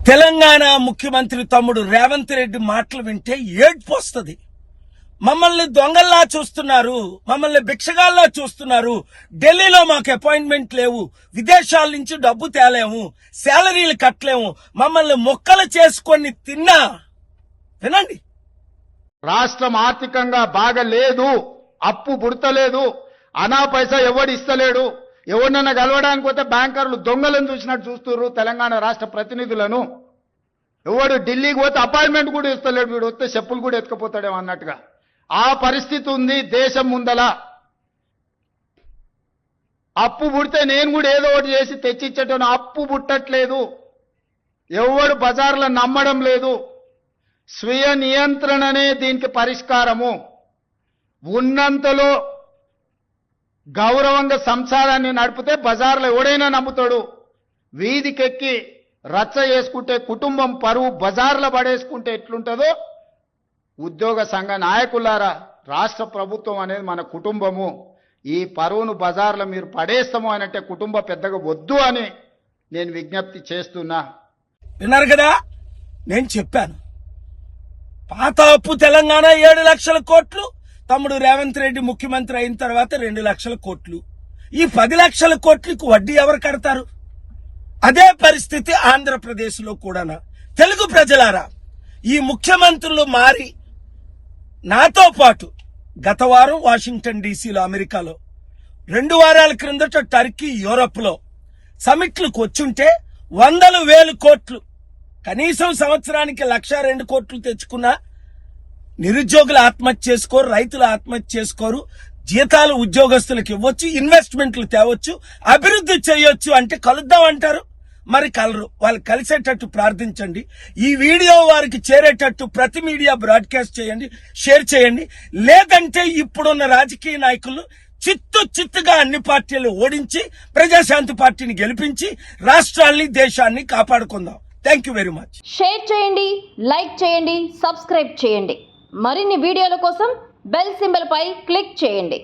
తెలంగాణ ముఖ్యమంత్రి తమ్ముడు రేవంత్ రెడ్డి మాటలు వింటే ఏడ్పు వస్తుంది. మమ్మల్ని దొంగల్లా చూస్తున్నారు, మమ్మల్ని భిక్షగాల్లా చూస్తున్నారు. ఢిల్లీలో మాకు అపాయింట్మెంట్ లేవు, విదేశాల నుంచి డబ్బు తేలేము, శాలరీలు కట్టలేము, మమ్మల్ని మొక్కలు చేసుకొని తిన్నా. వినండి, రాష్ట్రం ఆర్థికంగా బాగా లేదు, అప్పు పుడతలేదు, అనా పైసా ఎవడు ఇస్తలేడు. ఎవరినన్నా కలవడానికి పోతే బ్యాంకర్లు దొంగలను చూసినట్టు చూస్తున్నారు తెలంగాణ రాష్ట్ర ప్రతినిధులను. ఎవడు ఢిల్లీకి పోతే అపాయింట్మెంట్ కూడా ఇస్తలేడు, వీడు వస్తే చెప్పులు కూడా ఎత్తుకపోతాడేమో అన్నట్టుగా ఆ పరిస్థితి ఉంది దేశం ముందల. అప్పు పుడితే నేను కూడా ఏదో ఒకటి చేసి తెచ్చిచ్చేటను, అప్పు పుట్టట్లేదు, ఎవడు బజార్లో నమ్మడం లేదు. స్వీయ నియంత్రణనే దీనికి పరిష్కారము. ఉన్నంతలో గౌరవంగా సంసారాన్ని నడిపితే బజార్లో ఎవడైనా నమ్ముతాడు. వీధికెక్కి రచ్చ చేసుకుంటే కుటుంబం పరువు బజార్లో పడేసుకుంటే ఎట్లుంటుందో, ఉద్యోగ సంఘ నాయకులారా, రాష్ట్ర ప్రభుత్వం అనేది మన కుటుంబము. ఈ పరువును బజార్లో మీరు పడేస్తాము అనంటే కుటుంబ పెద్దగా వద్దు అని నేను విజ్ఞప్తి చేస్తున్నా. విన్నారు కదా, నేను చెప్పాను. పాత అప్పు తెలంగాణ 7 లక్షల కోట్లు, తమ్ముడు రేవంత్ రెడ్డి ముఖ్యమంత్రి అయిన తర్వాత 2 లక్షల కోట్లు. ఈ 10 లక్షల కోట్లకు వడ్డీ ఎవరు కడతారు? అదే పరిస్థితి ఆంధ్రప్రదేశ్ లో కూడా. తెలుగు ప్రజలారా, ఈ ముఖ్యమంత్రులు మారి నాతో పాటు గత వారం వాషింగ్టన్ డీసీలో, అమెరికాలో, 2 వారాల క్రిందట టర్కీ, యూరప్ లో సమిట్లకు వచ్చుంటే 100,000 కోట్లు, కనీసం సంవత్సరానికి 1,02 కోట్లు తెచ్చుకున్నా నిరుద్యోగులు ఆత్మహత్య చేసుకోరు, రైతులు ఆత్మహత్య చేసుకోరు, జీతాలు ఉద్యోగస్తులకు ఇవ్వచ్చు, ఇన్వెస్ట్మెంట్లు తేవచ్చు, అభివృద్ధి చేయొచ్చు. అంటే కలుద్దాం అంటారు, మరి కలరు. వాళ్ళు కలిసేటట్టు ప్రార్థించండి. ఈ వీడియో వారికి చేరేటట్టు ప్రతి మీడియా బ్రాడ్కాస్ట్ చేయండి, షేర్ చేయండి. లేదంటే ఇప్పుడున్న రాజకీయ నాయకులు చిత్తుగా అన్ని పార్టీలు ఓడించి ప్రజాశాంతి పార్టీని గెలిపించి రాష్ట్రాల్ని, దేశాన్ని కాపాడుకుందాం. Thank you very much. Share చేయండి, లైక్ చేయండి, సబ్స్క్రైబ్ చేయండి. మరిన్ని వీడియోల కోసం బెల్ సింబల్ పై క్లిక్ చేయండి.